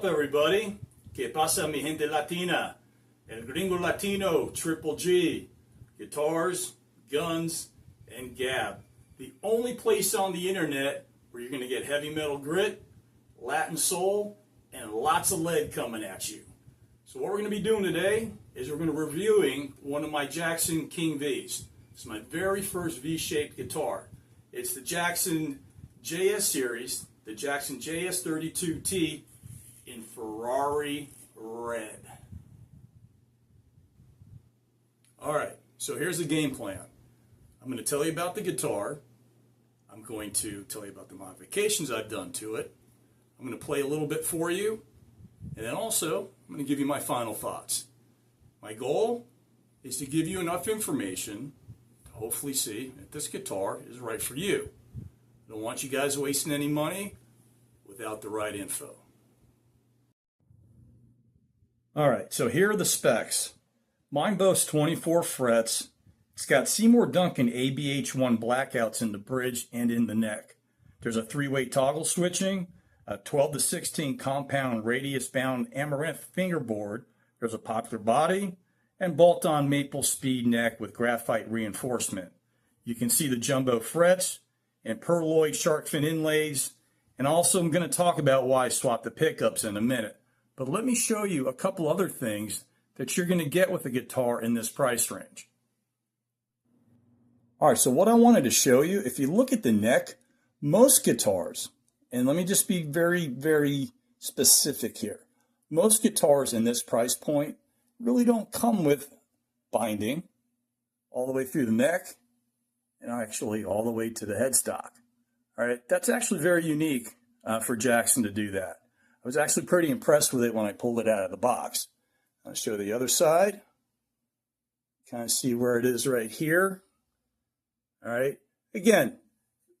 up, everybody? ¿Qué pasa, mi gente latina? El Gringo Latino, Triple G. Guitars, guns, and gab. The only place on the internet where you're going to get heavy metal grit, Latin soul, and lots of lead coming at you. So what we're going to be doing today is we're going to be reviewing one of my Jackson King Vs. It's my very first V-shaped guitar. It's the Jackson JS series, the Jackson JS32T in Ferrari red. Alright, so here's the game plan. I'm going to tell you about the guitar. I'm going to tell you about the modifications I've done to it. I'm going to play a little bit for you. And then also, I'm going to give you my final thoughts. My goal is to give you enough information to hopefully see if this guitar is right for you. I don't want you guys wasting any money without the right info. Alright, so here are the specs. Mine boasts 24 frets. It's got Seymour Duncan ABH1 blackouts in the bridge and in the neck. There's a 3-way toggle switching, a 12 to 16 compound radius bound amaranth fingerboard. There's a poplar body and bolt-on maple speed neck with graphite reinforcement. You can see the jumbo frets and pearloid shark fin inlays. And also I'm going to talk about why I swapped the pickups in a minute. But let me show you a couple other things that you're going to get with a guitar in this price range. Alright, so what I wanted to show you, if you look at the neck, most guitars, and let me just be very, very specific here. Most guitars in this price point really don't come with binding all the way through the neck and actually all the way to the headstock. Alright, that's actually very unique for Jackson to do that. I was actually pretty impressed with it when I pulled it out of the box. I'll show the other side. Kind of see where it is right here. All right. Again,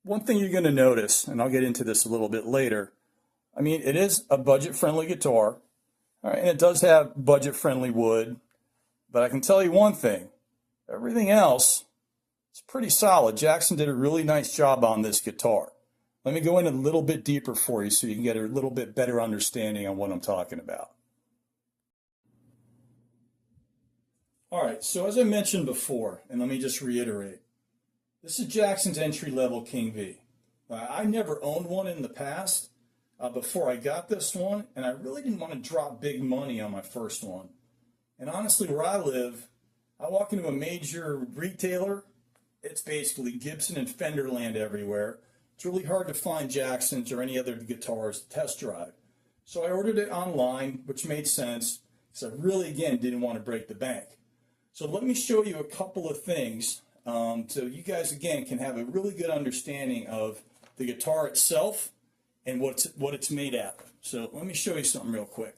one thing you're going to notice, and I'll get into this a little bit later, I mean, it is a budget-friendly guitar. All right, and it does have budget-friendly wood. But I can tell you one thing. Everything else is pretty solid. Jackson did a really nice job on this guitar. Let me go in a little bit deeper for you so you can get a little bit better understanding on what I'm talking about. All right, so as I mentioned before, and let me just reiterate, this is Jackson's entry-level King V. I never owned one in the past before I got this one, and I really didn't want to drop big money on my first one. And honestly, where I live, I walk into a major retailer, it's basically Gibson and Fender land everywhere. It's really hard to find Jacksons or any other guitars to test drive. So I ordered it online, which made sense, because I really, again, didn't want to break the bank. So let me show you a couple of things so you guys, again, can have a really good understanding of the guitar itself and what it's made out of. So let me show you something real quick.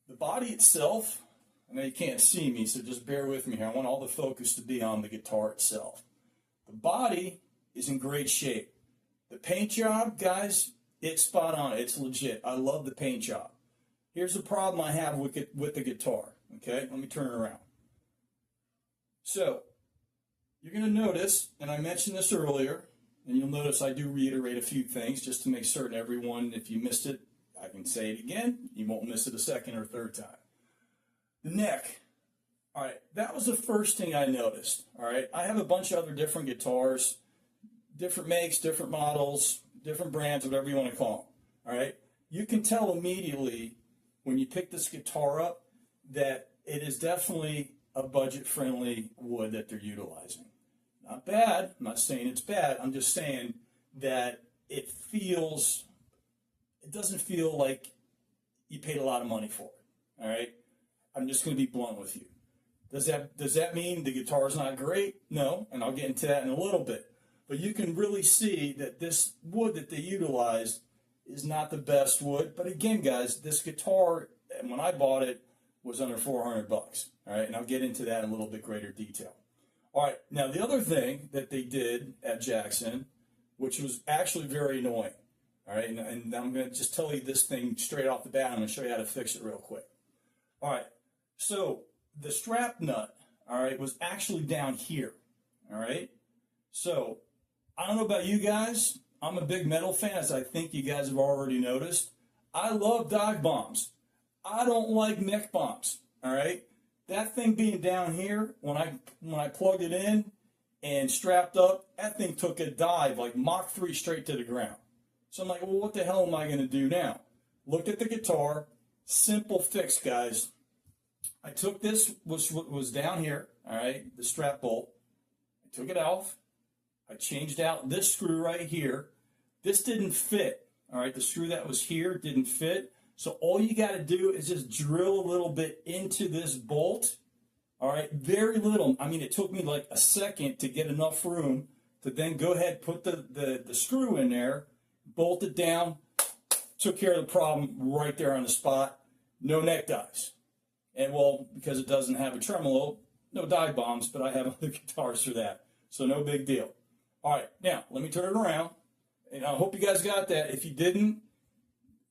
The body itself, I know you can't see me, so just bear with me here. I want all the focus to be on the guitar itself. The body is in great shape. The paint job, guys, it's spot on. It's legit. I love the paint job. Here's the problem I have with the guitar. Okay, let me turn it around. So, you're going to notice, and I mentioned this earlier, and you'll notice I do reiterate a few things just to make certain everyone, if you missed it, I can say it again. You won't miss it a second or third time. The neck. All right, that was the first thing I noticed. All right, I have a bunch of other different guitars, different makes, different models, different brands, whatever you want to call them. All right, you can tell immediately when you pick this guitar up that it is definitely a budget-friendly wood that they're utilizing. Not bad. I'm not saying it's bad. I'm just saying that it doesn't feel like you paid a lot of money for it. All right? I'm just going to be blunt with you. Does that mean the guitar is not great? No, and I'll get into that in a little bit. But you can really see that this wood that they utilize is not the best wood. But again, guys, this guitar, when I bought it, was under $400. All right, and I'll get into that in a little bit greater detail. All right, now the other thing that they did at Jackson, which was actually very annoying. All right, and I'm going to just tell you this thing straight off the bat. I'm going to show you how to fix it real quick. All right, so the strap nut, all right, was actually down here. All right, so I don't know about you guys. I'm a big metal fan, as I think you guys have already noticed. I love dive bombs. I don't like neck bombs, all right? That thing being down here, when I plugged it in and strapped up, that thing took a dive like Mach 3 straight to the ground. So I'm like, well, what the hell am I going to do now? Looked at the guitar, simple fix, guys. I took this, which was down here, all right, the strap bolt. I took it off. I changed out this screw right here. This didn't fit, all right? The screw that was here didn't fit. So all you got to do is just drill a little bit into this bolt, all right? Very little. I mean, it took me like a second to get enough room to then go ahead, put the screw in there, bolt it down, took care of the problem right there on the spot. No neck dives. And well, because it doesn't have a tremolo, no dive bombs, but I have other guitars for that. So no big deal. All right, now let me turn it around. And I hope you guys got that. If you didn't,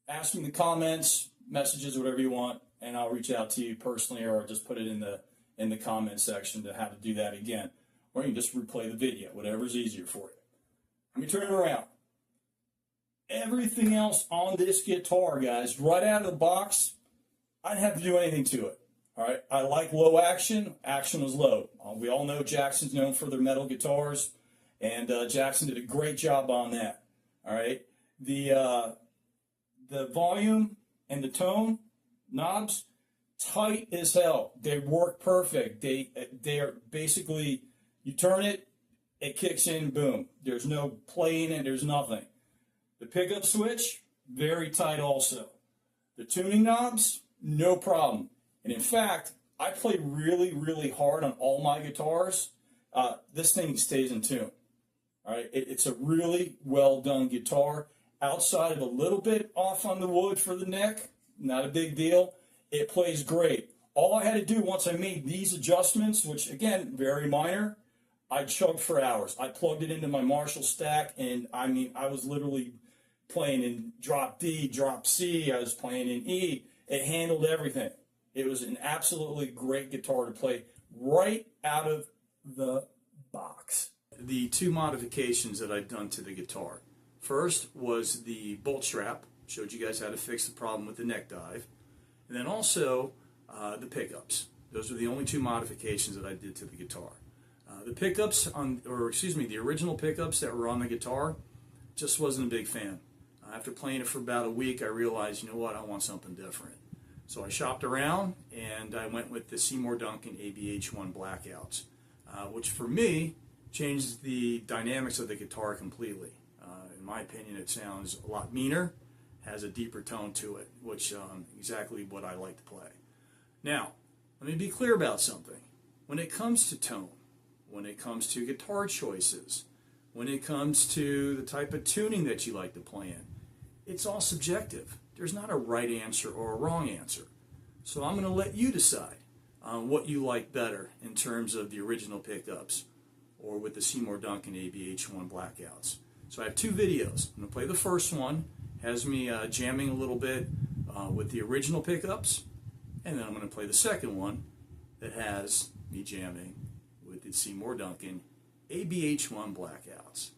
ask me in the comments, messages, whatever you want, and I'll reach out to you personally, or just put it in the comment section to how to do that again. Or you can just replay the video, whatever's easier for you. Let me turn it around. Everything else on this guitar, guys, right out of the box, I didn't have to do anything to it. All right, I like low action. Action was low. We all know Jackson's known for their metal guitars, and Jackson did a great job on that. All right, the volume and the tone knobs, tight as hell. They work perfect. They are basically, you turn it, it kicks in, boom. There's no play in it. There's nothing. The pickup switch, very tight also. The tuning knobs, no problem. And in fact, I play really, really hard on all my guitars. This thing stays in tune. All right, it's a really well done guitar. Outside of a little bit off on the wood for the neck, not a big deal. It plays great. All I had to do once I made these adjustments, which again, very minor, I chugged for hours. I plugged it into my Marshall stack, and I mean, I was literally playing in drop D, drop C. I was playing in E. It handled everything. It was an absolutely great guitar to play right out of the box. The two modifications that I've done to the guitar. First was the bolt strap. Showed you guys how to fix the problem with the neck dive. And then also the pickups. Those were the only two modifications that I did to the guitar. The pickups, the original pickups that were on the guitar, just wasn't a big fan. After playing it for about a week, I realized, you know what, I want something different. So I shopped around, and I went with the Seymour Duncan ABH1 Blackouts, which for me changed the dynamics of the guitar completely. In my opinion, it sounds a lot meaner, has a deeper tone to it, which exactly what I like to play. Now, let me be clear about something. When it comes to tone, when it comes to guitar choices, when it comes to the type of tuning that you like to play in, it's all subjective. There's not a right answer or a wrong answer. So I'm going to let you decide what you like better in terms of the original pickups or with the Seymour Duncan ABH1 Blackouts. So I have two videos. I'm going to play the first one, has me jamming a little bit with the original pickups, and then I'm going to play the second one that has me jamming with the Seymour Duncan ABH1 Blackouts.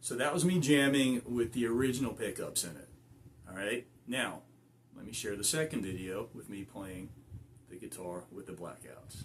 So that was me jamming with the original pickups in it. All right, now let me share the second video with me playing the guitar with the Blackouts.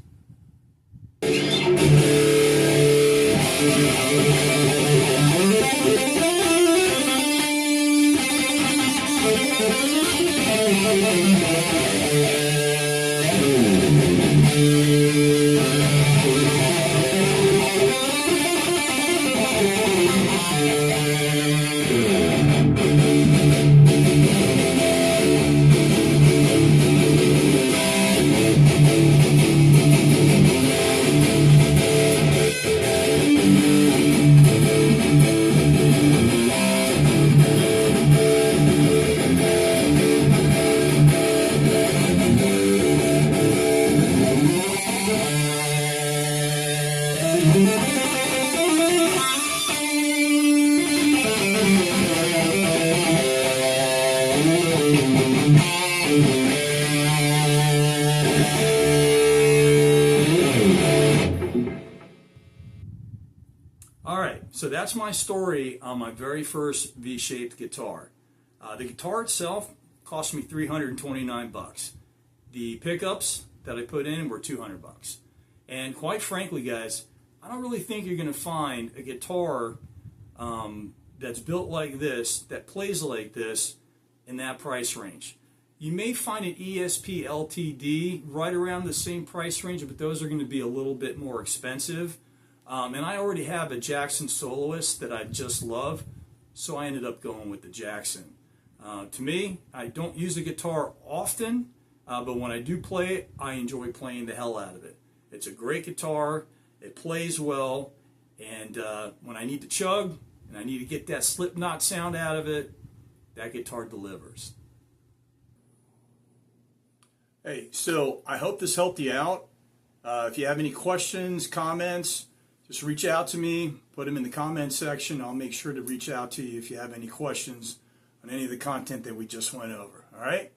All right, so that's my story on my very first V-shaped guitar. The guitar itself cost me $329. The pickups that I put in were $200. And quite frankly, guys, I don't really think you're going to find a guitar that's built like this, that plays like this, in that price range. You may find an ESP LTD right around the same price range, but those are going to be a little bit more expensive. And I already have a Jackson Soloist that I just love, so I ended up going with the Jackson. To me, I don't use the guitar often, but when I do play it, I enjoy playing the hell out of it. It's a great guitar, it plays well, and when I need to chug, and I need to get that Slipknot sound out of it, that guitar delivers. Hey, so I hope this helped you out. If you have any questions, comments, just reach out to me, put them in the comment section. I'll make sure to reach out to you if you have any questions on any of the content that we just went over. All right?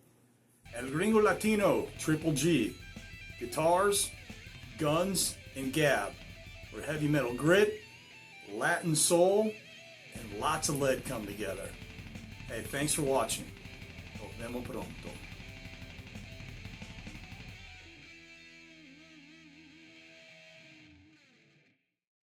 El Gringo Latino, Triple G. Guitars, guns, and gab. Where heavy metal grit, Latin soul, and lots of lead come together. Hey, thanks for watching. Oh, vemos pronto.